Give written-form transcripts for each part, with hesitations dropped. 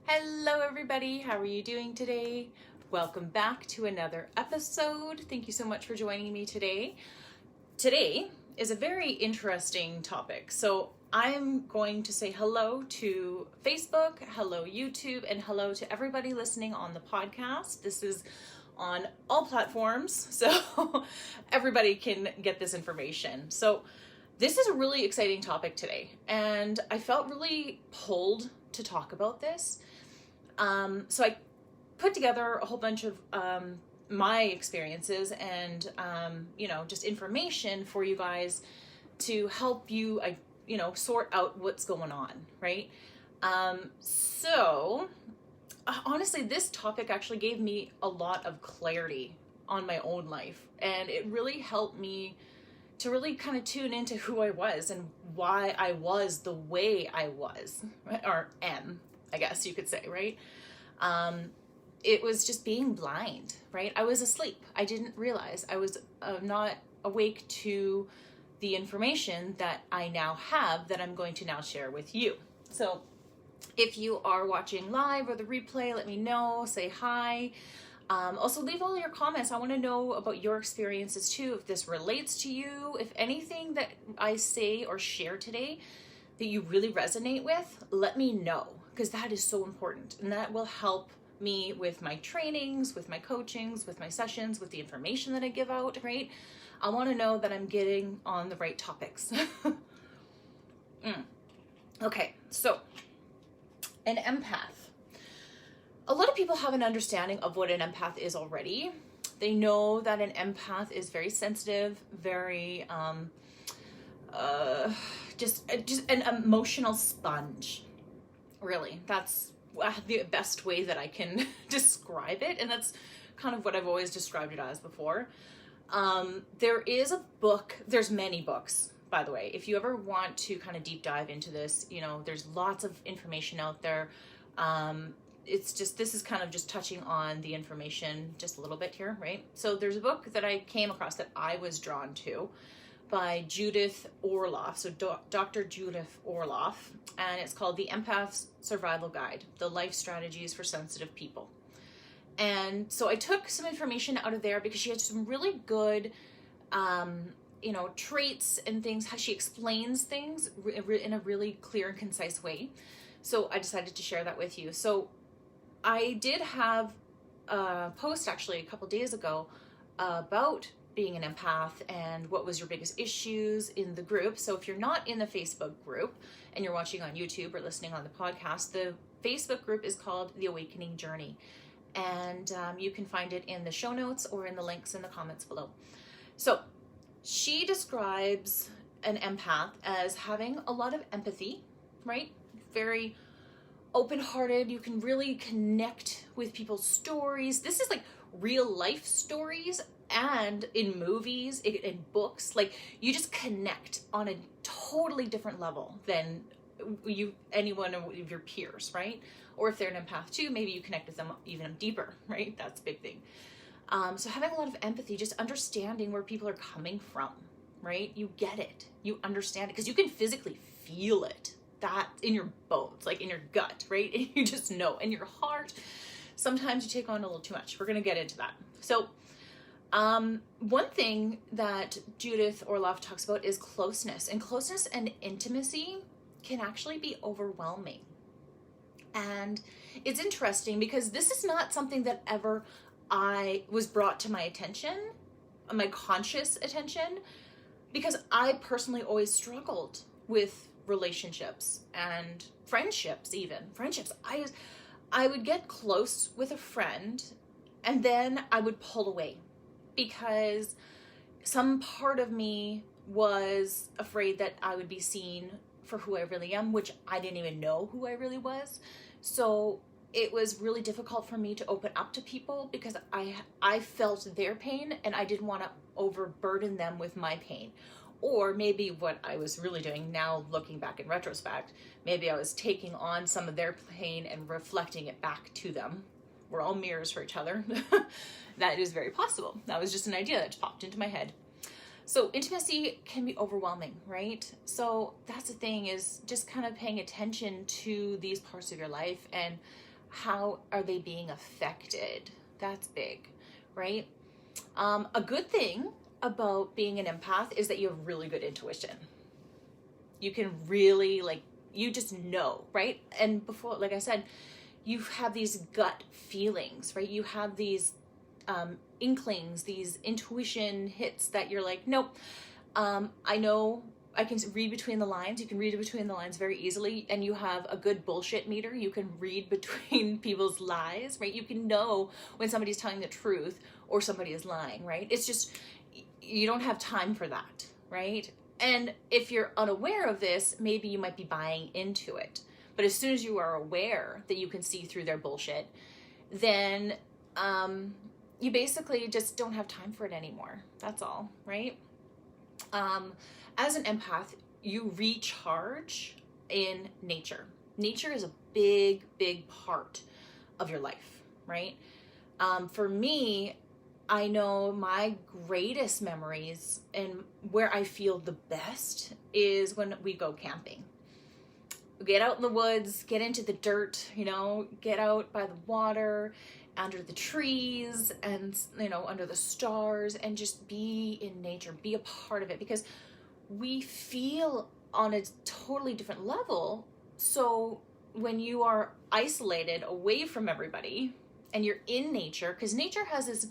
Hello everybody, how are you doing today? Welcome back to another episode. Thank you so much for joining me today. Today is a very interesting topic. So I'm going to say hello to Facebook, hello YouTube, and hello to everybody listening on the podcast. This is on all platforms, so everybody can get this information. So this is a really exciting topic today, and I felt really pulled to talk about this. So I put together a whole bunch of my experiences and just information for you guys to help you sort out what's going on, right? Honestly, this topic actually gave me a lot of clarity on my own life, and it really helped me to really kind of tune into who I was and why I was the way I was, or am, I guess you could say, right? It was just being blind, right? I was asleep. I didn't realize I was not awake to the information that I now have that I'm going to now share with you. So if you are watching live or the replay, let me know, say hi. Also leave all your comments. I want to know about your experiences too, if this relates to you, if anything that I say or share today that you really resonate with, let me know, because that is so important, and that will help me with my trainings, with my coachings, with my sessions, with the information that I give out, right? I want to know that I'm getting on the right topics. Okay, so an empath. A lot of people have an understanding of what an empath is already. They know that an empath is very sensitive, very just an emotional sponge. Really, that's the best way that I can describe it, and that's kind of what I've always described it as before. There is a book, there's many books, by the way. If you ever want to kind of deep dive into this, there's lots of information out there. It's just, this is kind of just touching on the information just a little bit here, right? So there's a book that I came across that I was drawn to by Judith Orloff, so Dr. Judith Orloff, and it's called The Empath's Survival Guide, The Life Strategies for Sensitive People. And so I took some information out of there because she had some really good, traits and things, how she explains things in a really clear and concise way. So I decided to share that with you. So I did have a post actually a couple days ago about being an empath and what was your biggest issues in the group. So if you're not in the Facebook group and you're watching on YouTube or listening on the podcast, the Facebook group is called The Awakening Journey. And you can find it in the show notes or in the links in the comments below. So she describes an empath as having a lot of empathy, right? Very open-hearted. You can really connect with people's stories. This is like real life stories, and in movies, in books, like you just connect on a totally different level than anyone of your peers, right? Or if they're an empath too, maybe you connect with them even deeper, right? That's a big thing. So having a lot of empathy, just understanding where people are coming from, right? You get it, you understand it, because you can physically feel it, that in your bones, like in your gut, right? And you just know, in your heart. Sometimes you take on a little too much. We're going to get into that. So one thing that Judith Orloff talks about is closeness, and closeness and intimacy can actually be overwhelming. And it's interesting because this is not something that ever I was brought to my attention, my conscious attention, because I personally always struggled with relationships and friendships, even friendships. I would get close with a friend and then I would pull away because some part of me was afraid that I would be seen for who I really am, which I didn't even know who I really was. So it was really difficult for me to open up to people because I felt their pain and I didn't want to overburden them with my pain. Or maybe what I was really doing now, looking back in retrospect, maybe I was taking on some of their pain and reflecting it back to them. We're all mirrors for each other. That is very possible. That was just an idea that just popped into my head. So intimacy can be overwhelming, right? So that's the thing, is just kind of paying attention to these parts of your life and how are they being affected? That's big, right? A good thing about being an empath is that you have really good intuition. You can really, like, you just know, right? And before, like I said, you have these gut feelings, right? You have these inklings, these intuition hits that you're like, nope, I know, I can read between the lines. You can read between the lines very easily, and you have a good bullshit meter. You can read between people's lies, right? You can know when somebody's telling the truth or somebody is lying, right? It's just, you don't have time for that, right? And if you're unaware of this, maybe you might be buying into it. But as soon as you are aware that you can see through their bullshit, then you basically just don't have time for it anymore. That's all, right? As an empath, you recharge in nature. Nature is a big, big part of your life, right? For me, I know my greatest memories and where I feel the best is when we go camping. Get out in the woods, get into the dirt, get out by the water, under the trees, and, under the stars, and just be in nature, be a part of it, because we feel on a totally different level. So when you are isolated away from everybody and you're in nature, because nature has this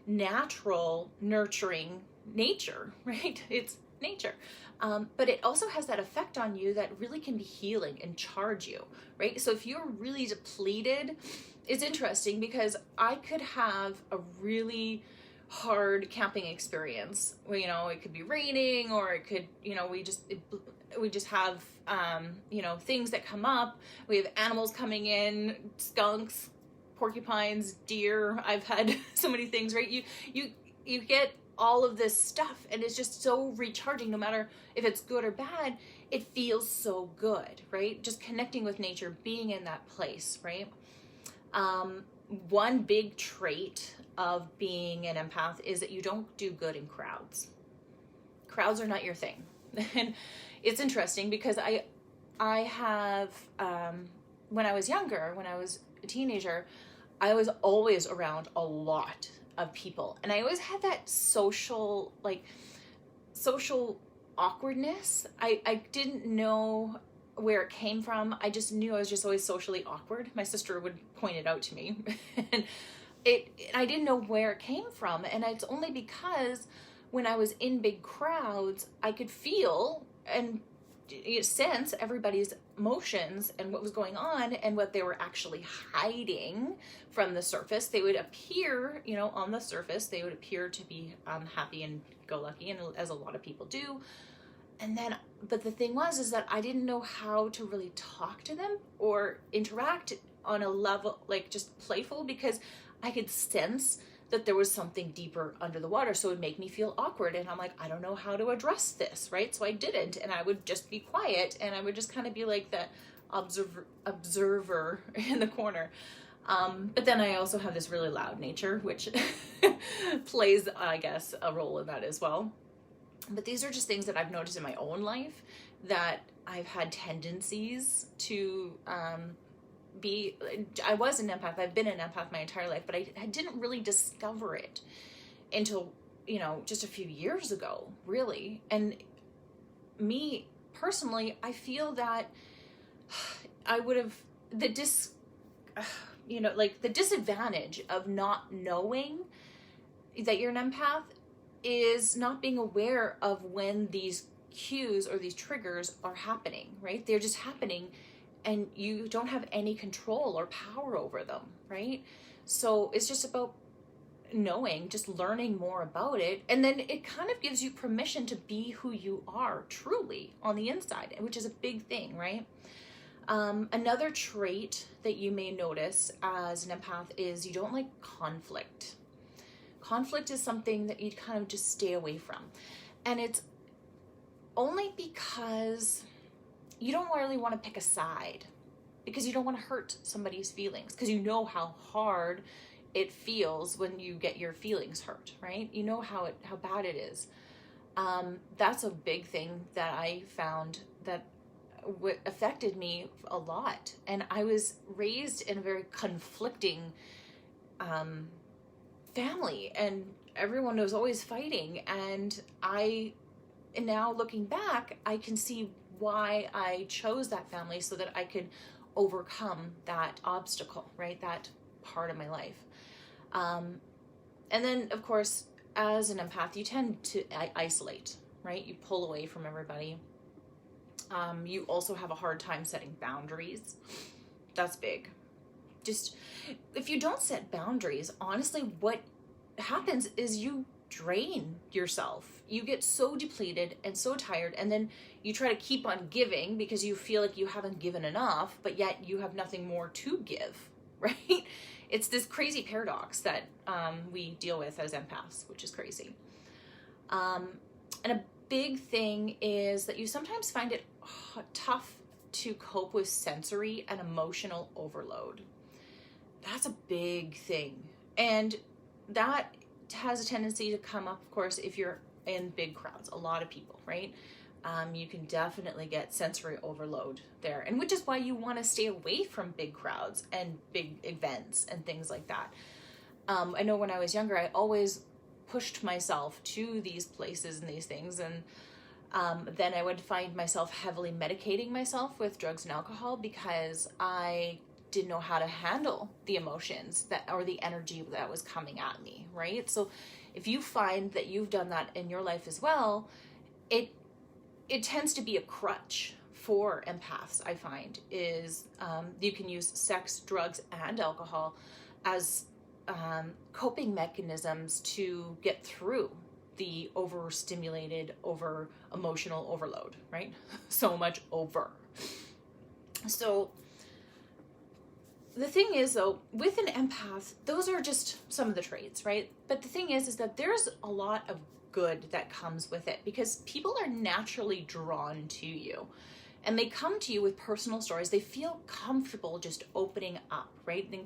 natural nurturing nature, right? It's nature. But it also has that effect on you that really can be healing and charge you, right? So if you're really depleted, it's interesting because I could have a really hard camping experience. It could be raining, or it could, we just have, things that come up. We have animals coming in, skunks, porcupines, deer. I've had so many things, right? You get all of this stuff, and it's just so recharging. No matter if it's good or bad, it feels so good, right? Just connecting with nature, being in that place, right? One big trait of being an empath is that you don't do good in crowds. Crowds are not your thing. And it's interesting because I have, when I was younger, when I was a teenager, I was always around a lot of people. And I always had that social awkwardness. I didn't know where it came from. I just knew I was just always socially awkward. My sister would point it out to me. And I didn't know where it came from. And it's only because when I was in big crowds, I could feel and sense everybody's emotions and what was going on and what they were actually hiding from the surface. They would appear, on the surface, they would appear to be happy and go lucky, and as a lot of people do. And then, but the thing is that I didn't know how to really talk to them or interact on a level, like just playful, because I could sense that there was something deeper under the water. So it would make me feel awkward. And I'm like, I don't know how to address this, right? So I didn't. And I would just be quiet, and I would just kind of be like the observer in the corner. But then I also have this really loud nature, which plays, I guess, a role in that as well. But these are just things that I've noticed in my own life, that I've had tendencies to I was an empath. I've been an empath my entire life, but I didn't really discover it until, just a few years ago, really. And me personally, I feel that I would have the disadvantage of not knowing that you're an empath is not being aware of when these cues or these triggers are happening, right? They're just happening, and you don't have any control or power over them, right? So it's just about knowing, just learning more about it. And then it kind of gives you permission to be who you are truly on the inside, which is a big thing, right? Another trait that you may notice as an empath is you don't like conflict. Conflict is something that you kind of just stay away from. And it's only because you don't really want to pick a side, because you don't want to hurt somebody's feelings, because you know how hard it feels when you get your feelings hurt, right? You know how bad it is. That's a big thing that I found that affected me a lot. And I was raised in a very conflicting family, and everyone was always fighting. And now looking back, I can see why I chose that family, so that I could overcome that obstacle, right? That part of my life. And then, of course, as an empath, you tend to isolate, right? You pull away from everybody. You also have a hard time setting boundaries. That's big. Just, if you don't set boundaries, honestly, what happens is you drain yourself. You get so depleted and so tired, and then you try to keep on giving because you feel like you haven't given enough, but yet you have nothing more to give, right? It's this crazy paradox that we deal with as empaths, which is crazy. And a big thing is that you sometimes find it tough to cope with sensory and emotional overload. That's a big thing. And that has a tendency to come up, of course, if you're in big crowds, a lot of people, right? You can definitely get sensory overload there, and which is why you want to stay away from big crowds and big events and things like that. I know when I was younger, I always pushed myself to these places and these things, and then I would find myself heavily medicating myself with drugs and alcohol because I didn't know how to handle the emotions or the energy that was coming at me, right? So if you find that you've done that in your life as well, it tends to be a crutch for empaths. I find is you can use sex, drugs, and alcohol as coping mechanisms to get through the overstimulated, emotional overload, right? So much over. So the thing is, though, with an empath, those are just some of the traits, right? But the thing is that there's a lot of good that comes with it, because people are naturally drawn to you, and they come to you with personal stories. They feel comfortable just opening up, right? And,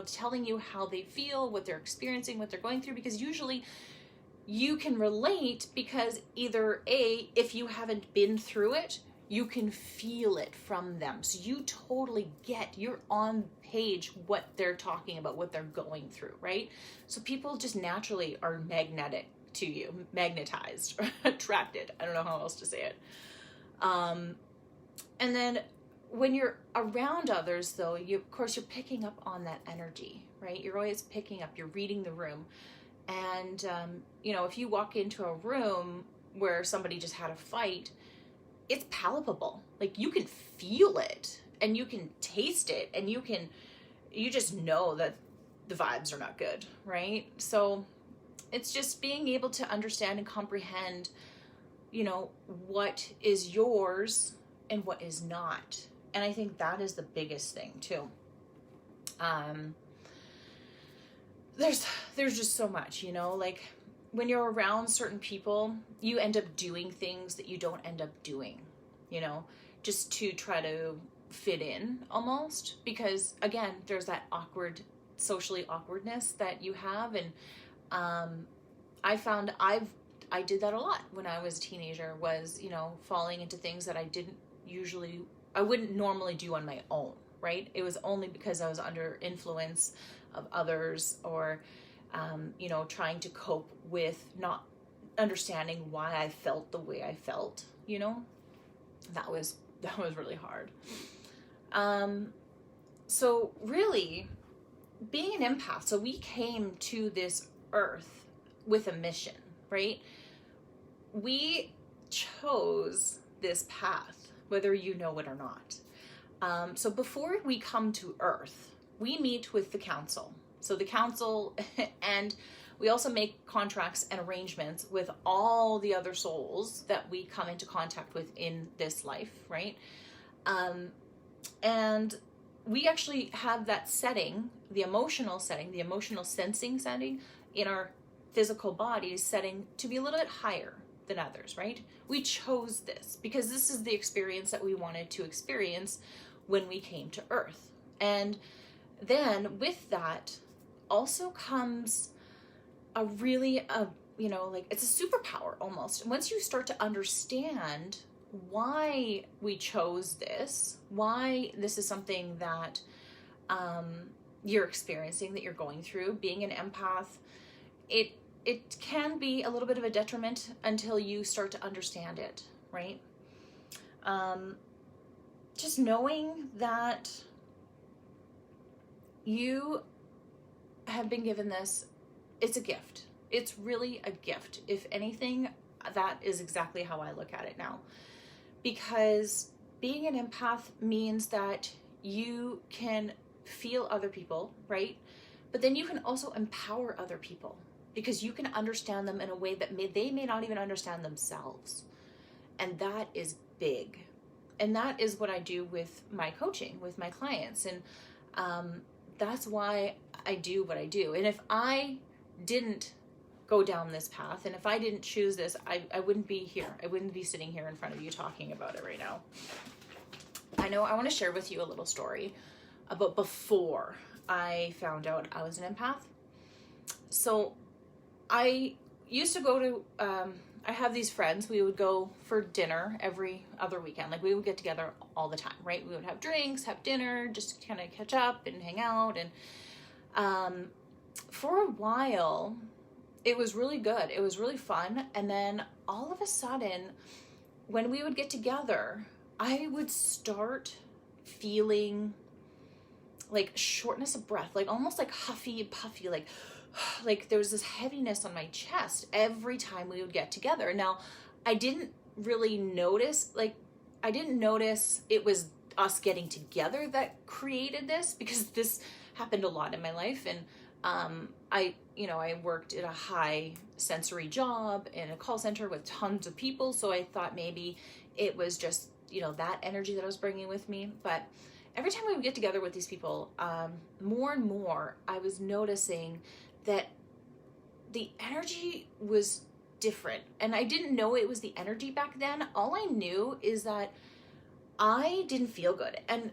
telling you how they feel, what they're experiencing, what they're going through, because usually you can relate, because either A, if you haven't been through it, you can feel it from them. So you totally you're on page what they're talking about, what they're going through, right? So people just naturally are magnetic to you, magnetized, or attracted. I don't know how else to say it. And then when you're around others, though, of course, you're picking up on that energy, right? You're always picking up, you're reading the room. And, if you walk into a room where somebody just had a fight, it's palpable. Like, you can feel it, and you can taste it, and you just know that the vibes are not good, right? So it's just being able to understand and comprehend, what is yours and what is not. And I think that is the biggest thing too. There's just so much, like when you're around certain people, you end up doing things that you don't end up doing, just to try to fit in almost, because again, there's that socially awkwardness that you have. And I found I did that a lot when I was a teenager, was, falling into things that I wouldn't normally do on my own, right? It was only because I was under influence of others, or, trying to cope with not understanding why I felt the way I felt, that was really hard. So really being an empath, so we came to this earth with a mission, right? We chose this path, whether you know it or not. So before we come to earth, we meet with the council. So the council, and we also make contracts and arrangements with all the other souls that we come into contact with in this life, right? And we actually have that setting, the emotional sensing setting in our physical bodies setting to be a little bit higher than others, right? We chose this because this is the experience that we wanted to experience when we came to earth. And then with that also comes a really, it's a superpower almost. And once you start to understand why we chose this, why this is something that you're experiencing, that you're going through. Being an empath, it can be a little bit of a detriment until you start to understand it, right? Just knowing that you have been given this, it's a gift. It's really a gift. If anything, that is exactly how I look at it now. Because being an empath means that you can feel other people, right? But then you can also empower other people, because you can understand them in a way that they may not even understand themselves. And that is big. And that is what I do with my coaching, with my clients. And that's why I do what I do. And if I didn't go down this path, and if I didn't choose this, I wouldn't be here. I wouldn't be sitting here in front of you talking about it right now. I want to share with you a little story about before I found out I was an empath. So I used to go to, I have these friends, we would go for dinner every other weekend. Like, we would get together all the time, right? We would have drinks, have dinner, just kind of catch up and hang out. And for a while, it was really good. It was really fun. And then all of a sudden, when we would get together, I would start feeling like shortness of breath, like almost like huffy and puffy, like there was this heaviness on my chest every time we would get together. Now, I didn't really notice, I didn't notice it was us getting together that created this, because this happened a lot in my life. And I worked at a high sensory job in a call center with tons of people. So I thought maybe it was just, that energy that I was bringing with me. But every time we would get together with these people, more and more, I was noticing that the energy was different. And I didn't know it was the energy back then. All I knew is that I didn't feel good. And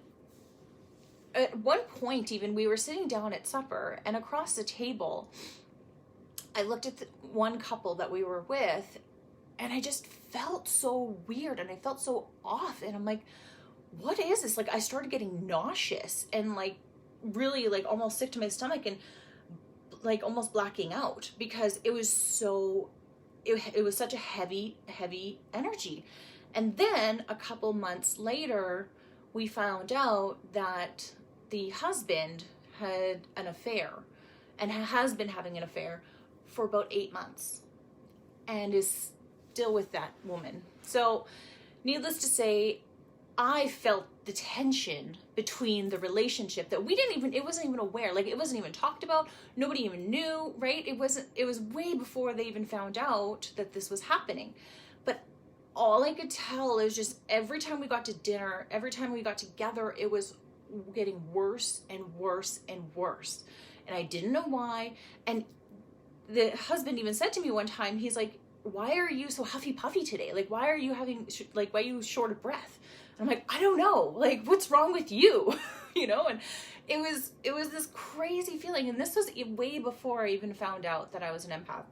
at one point, even, we were sitting down at supper, and across the table, I looked at one couple that we were with, and I just felt so weird, and I felt so off. And I'm like, what is this? Like, I started getting nauseous and really almost sick to my stomach, and almost blacking out, because it was it was such a heavy energy. And then a couple months later, we found out that the husband had an affair, and has been having an affair for about 8 months, and is still with that woman. So needless to say, I felt the tension between the relationship that it wasn't even aware, it wasn't even talked about. Nobody even knew, right? It was way before they even found out that this was happening. But all I could tell is just every time we got to dinner, every time we got together, it was getting worse and worse and worse. And I didn't know why. And the husband even said to me one time, he's like, why are you so huffy puffy today? Why are you why are you short of breath? And I'm like, I don't know. What's wrong with you? And it was this crazy feeling. And this was way before I even found out that I was an empath.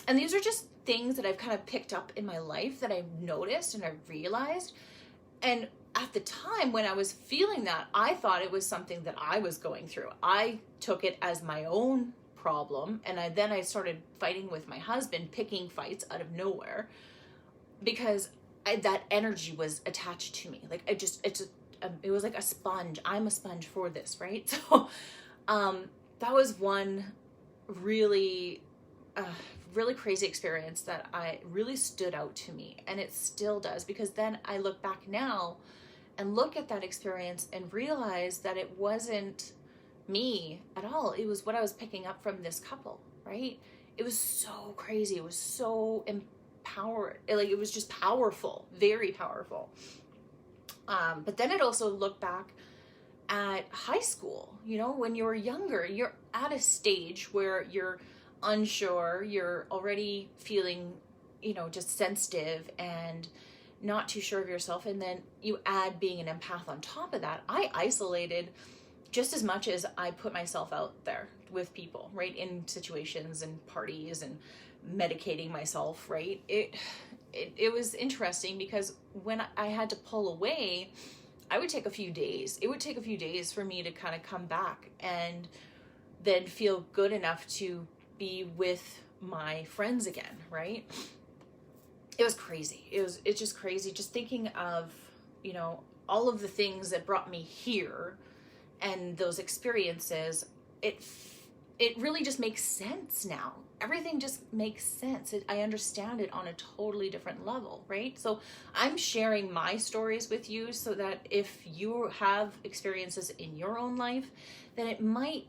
And these are just things that I've kind of picked up in my life that I've noticed and I've realized. And at the time when I was feeling that, I thought it was something that I was going through. I took it as my own problem. And then I started fighting with my husband, picking fights out of nowhere, because that energy was attached to me. It was like a sponge. I'm a sponge for this, right? So that was one really crazy experience that really stood out to me, and it still does, because then I look back now and look at that experience and realize that it wasn't me at all. It was what I was picking up from this couple, right? It was so crazy. It was so empowered. It was just powerful, very powerful. But then it also looked back at high school. When you're younger, you're at a stage where you're unsure, you're already feeling, just sensitive and not too sure of yourself. And then you add being an empath on top of that. I isolated just as much as I put myself out there with people, right? In situations and parties and medicating myself, right? it was interesting because when I had to pull away, I would take a few days. It would take a few days for me to kind of come back and then feel good enough to be with my friends again, right? It was crazy. It's just crazy. Just thinking of, you know, all of the things that brought me here and those experiences, it really just makes sense now. Everything just makes sense. I understand it on a totally different level, right? So I'm sharing my stories with you so that if you have experiences in your own life, then it might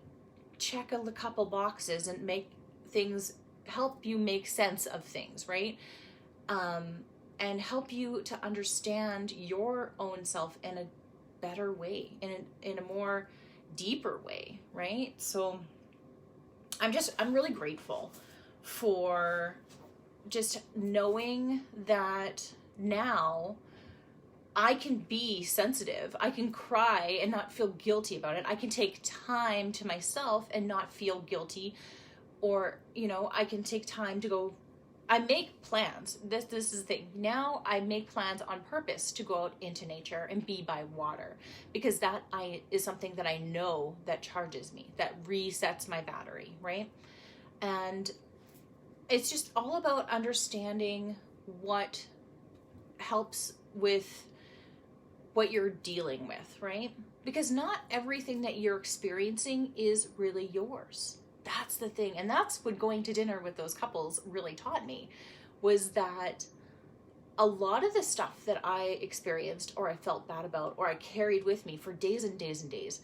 check a couple boxes and make things, help you make sense of things, right? And help you to understand your own self in a better way, in a more deeper way, right? So I'm really grateful for just knowing that now I can be sensitive. I can cry and not feel guilty about it. I can take time to myself and not feel guilty, or, you know, I can take time to go. I make plans. This is the thing. Now I make plans on purpose to go out into nature and be by water, because that is something that I know that charges me, that resets my battery, right? And it's just all about understanding what helps with what you're dealing with, right? Because not everything that you're experiencing is really yours. That's the thing. And that's what going to dinner with those couples really taught me, was that a lot of the stuff that I experienced or I felt bad about or I carried with me for days and days and days,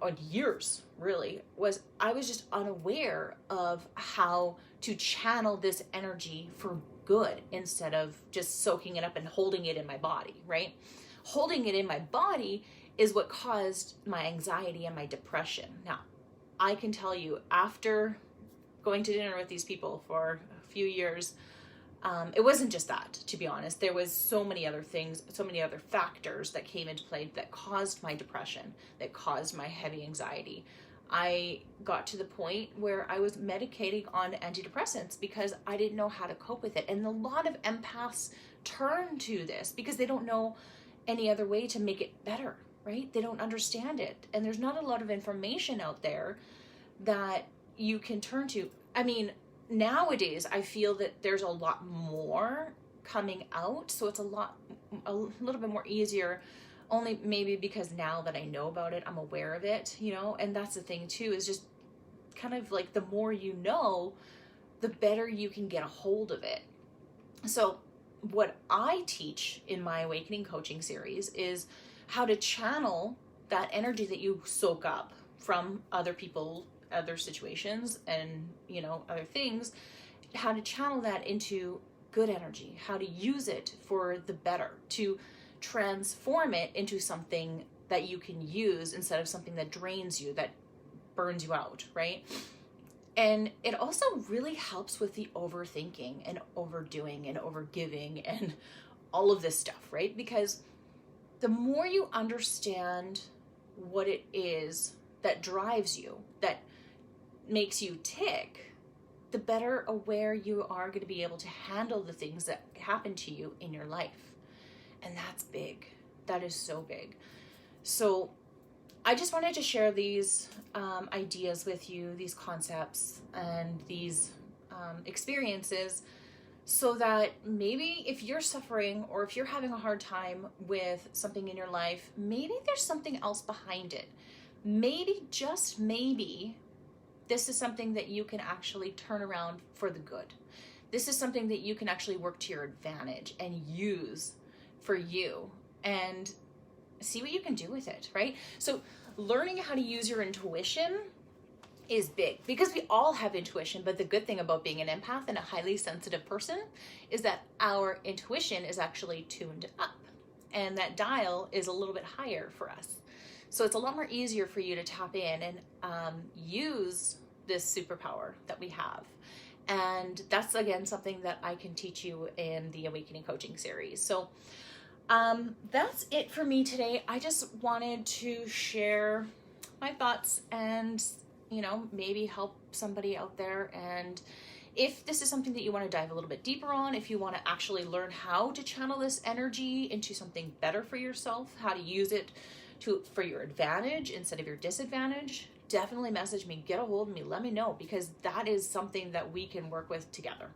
or years really, was I was just unaware of how to channel this energy for good instead of just soaking it up and holding it in my body, right? Holding it in my body is what caused my anxiety and my depression. Now, I can tell you, after going to dinner with these people for a few years, it wasn't just that, to be honest. There was so many other things, so many other factors that came into play that caused my depression, that caused my heavy anxiety. I got to the point where I was medicating on antidepressants because I didn't know how to cope with it. And a lot of empaths turn to this because they don't know any other way to make it better, right? They don't understand it. And there's not a lot of information out there that you can turn to. I mean, nowadays I feel that there's a lot more coming out, so it's a little bit more easier, only maybe because now that I know about it, I'm aware of it, you know. And that's the thing too, is just kind of like the more you know, the better you can get a hold of it. So what I teach in my awakening coaching series is how to channel that energy that you soak up from other people, other situations, and, you know, other things, how to channel that into good energy, how to use it for the better, to transform it into something that you can use instead of something that drains you, that burns you out, right? And it also really helps with the overthinking and overdoing and overgiving and all of this stuff, right? Because the more you understand what it is that drives you, that makes you tick, the better aware you are going to be able to handle the things that happen to you in your life. And that's big. That is so big. So I just wanted to share these ideas with you, these concepts and these experiences, so that maybe if you're suffering or if you're having a hard time with something in your life, maybe there's something else behind it. Maybe, just maybe, this is something that you can actually turn around for the good. This is something that you can actually work to your advantage and use for you and see what you can do with it, right? So learning how to use your intuition is big, because we all have intuition. But the good thing about being an empath and a highly sensitive person is that our intuition is actually tuned up, and that dial is a little bit higher for us. So it's a lot more easier for you to tap in and use this superpower that we have. And that's, again, something that I can teach you in the Awakening Coaching series. So that's it for me today. I just wanted to share my thoughts and, you know, maybe help somebody out there. And if this is something that you want to dive a little bit deeper on, if you want to actually learn how to channel this energy into something better for yourself, how to use it for your advantage instead of your disadvantage, definitely message me, get a hold of me, let me know, because that is something that we can work with together.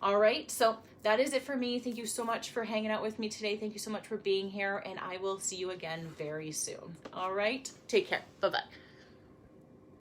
All right, so that is it for me. Thank you so much for hanging out with me today. Thank you so much for being here, and I will see you again very soon. All right, take care. Bye-bye.